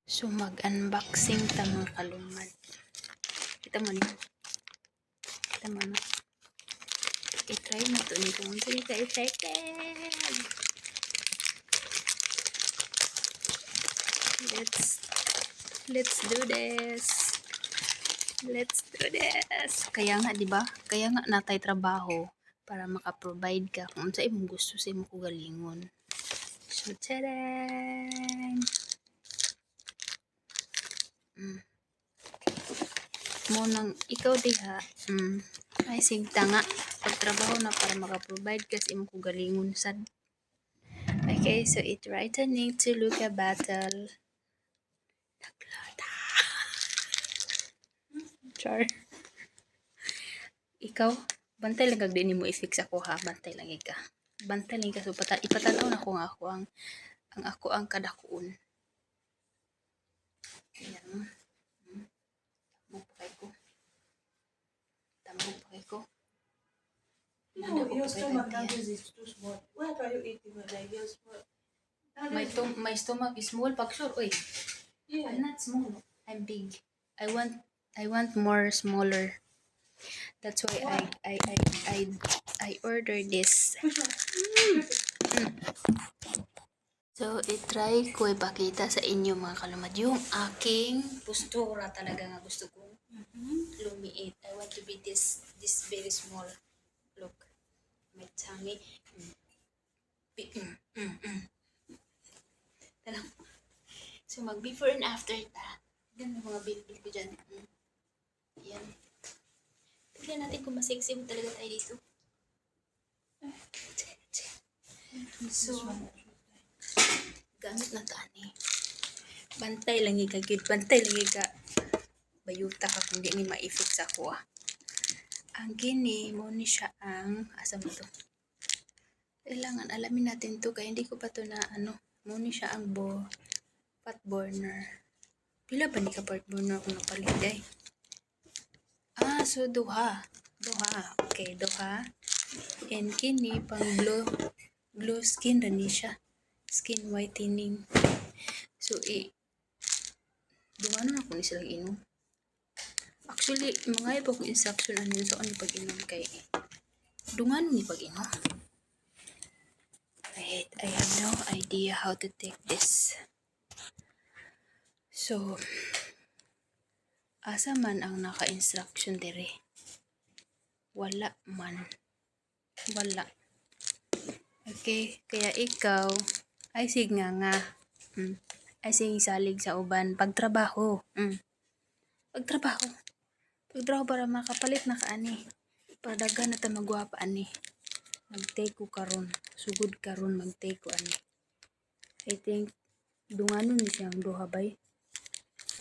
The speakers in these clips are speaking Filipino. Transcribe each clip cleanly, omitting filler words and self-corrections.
So, mag-unboxing ta mga kalumad. Kita mo niyo. Kita mo na. I-try mo to nito. Hindi ka excited. Let's do this. Let's do this. Kaya nga, di ba? Kaya nga natay trabaho para maka-provide ka kung sa imong gusto sa imong kugalingon. So, tadaan! Mo nang ikaw diha ay sigta nga pagtrabaho na para maka-provide ka sa imong kugalingon sad. Okay, so it right need to look a battle. Naglata. Char. Ikaw, bantay lang kag din mo i-fix ako ha, bantay lang ika. Bantay lang ka so ipatanaw na ko nga ako ang kadakuon. Ayan. Tambok pa kay ko. No, your stomach is too small. What are you eating like your stomach? My stomach is small, pag sure, oy. Yeah. I'm not small. I'm big. I want more smaller. That's why I ordered this. So, i-try ko ipakita sa inyo mga kalumad yung aking postura talaga nga gusto kong lumiit. I want to be this very small. Look. My tummy. Talang. So, mag before and after ta. Ganun mga bil ko dyan. Yan. Tignan natin kung masexy mo talaga tayo dito. So, gamit na tani. Bantay lang ikagid. Bantay lang ika. Bayuta ka kung di ni ma-fix ako ah. Ang gini mo ni siya ang asa mo to. Kailangan alamin natin to kaya hindi ko pa to na mo ni siya ang pot burner. Pila ba ni ka pot burner kung napaligay? So duha. Okay, duha. And kini pang glow skin rin siya. Skin whitening. So dunganon ako ni silang inom. Actually, mga iba kong instruction ano yun sa ano pag-inom kay dunganon ni pag-inom. Wait, I have no idea how to take this. So, asa man ang naka-instruction dire? Wala man. Wala. Okay, kaya ikaw ay sig nga. Ay sig salig sa uban pagtrabaho. Pagtrabaho para makapalit na ka ani. Para daghan na ta magwapa ani. Mag-take ko karon. Sugod karon mag-take ko ani. I think dunganon ni siyang duha bay.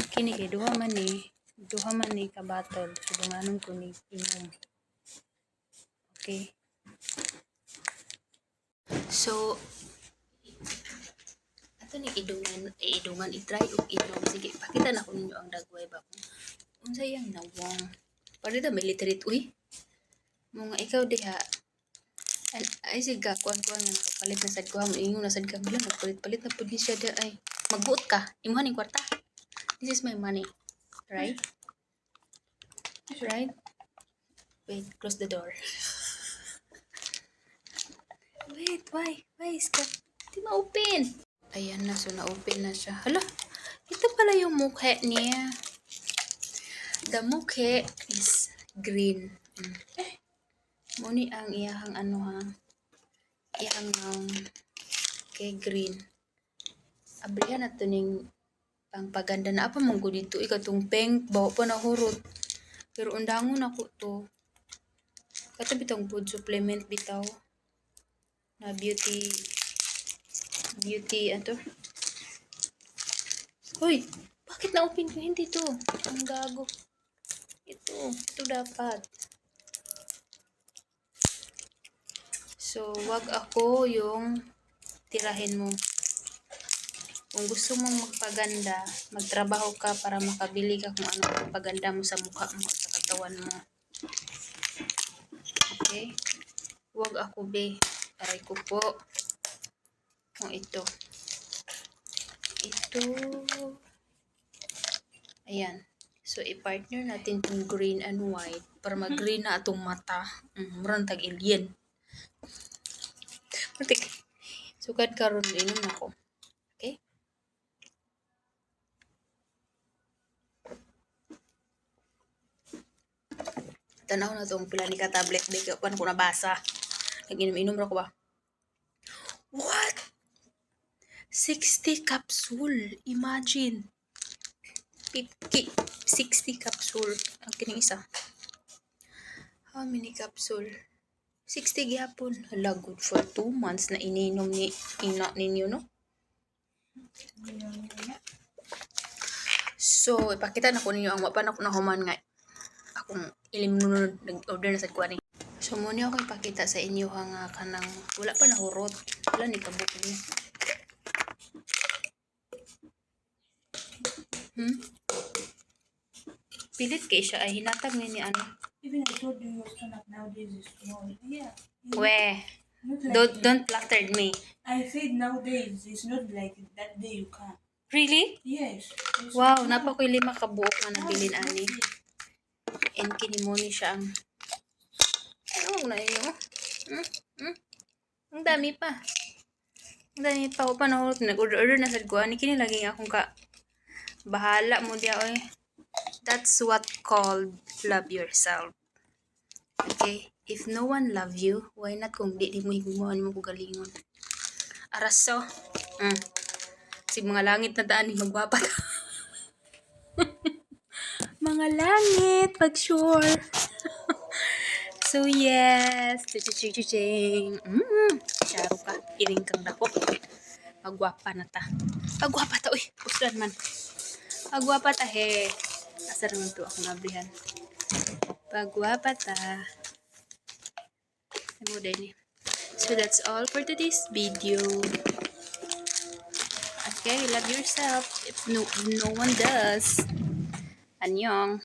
Kini kay duha man ni ka battle. So dunganon ko ni inom. Okay. So ato ni idungan i-try og inom. Sige, pakita na ko ninyo ang dagway ba kung unsay yang nawang. Para ta may literate uy. Mga ikaw diha ay siga kuan nga nakapalit na sad ko mo ingon na sad ka bilang nagpalit na pud ni siya di ay magbuot ka imuhan ning kwarta. This is my money, right? Wait, close the door. Wait, why is ka di ma-open? Ayan na, so na-open na siya. Hala, ito pala yung mukha niya. The mukha is green. Muni ang iyahang iyahang kay green. Abrihan na to ning pangpaganda na apa mong ko dito ikatong pink bawa pa na hurot. Pero undangon ako to. Kato bitong food supplement bitaw na beauty ato. Hoy, bakit na-open ko hindi to? Ang gago. Ito dapat. So, wag ako yung tirahin mo. Kung gusto mong magpaganda, magtrabaho ka para makabili ka kung ano ang paganda mo sa mukha mo at sa katawan mo. Okay? Wag ako be. Aray ko po. Kung ito. Ayan. So, i-partner natin itong green and white para mag-green na atong mata. Murang tag-alien. Matik. Sukad karon inom na ko. Okay? Tanaw na itong pila ni ka-tablet. Di ka ko nabasa. Nag-inom-inom na ko ba? What? 60 capsule. Imagine. 60 capsule. Ang kining isa. How many capsule? 60 gyapon. Hala, good for 2 months na ininom ni ina ninyo, no? So, ipakita na ko ninyo ang wapan ako na human nga. Akong ilimnunod, nag-order na sa kuwani. So, muna ako ipakita sa inyo ang kanang, wala pa nahurot. Wala ni kabuk niyo. Pilit kay siya ay hinatag ni ano. Even I told you your stomach nowadays is small. Yeah. We, Not like don't flatter me. I said nowadays it's not like that day you can. Really? Yes. It's Wow, not- napakoy lima ka buok nga nabilin it's not ani. big. And kinimoni siya ang ano na iyo? Ang dami pa. Ang dami pa ko pa nahulot. Nag-order na sa kuan. Kini lagi nga akong ka bahala mo diya oy. That's what called love yourself. Okay? If no one love you, why not kung di mo higumawan mo galingon? Araso. Si mga langit na daan magwapat. Mga langit, pag sure. So yes, chiching. Charo ka, iring kang dako. Pagwapa na ta. Pagwapa ta, uy, puslan man. Pagwapa ta, he. Asar naman to ako nablihan. Pagwapa ta. Ano din eh. So that's all for today's video. Okay, love yourself if no one does. Annyeong.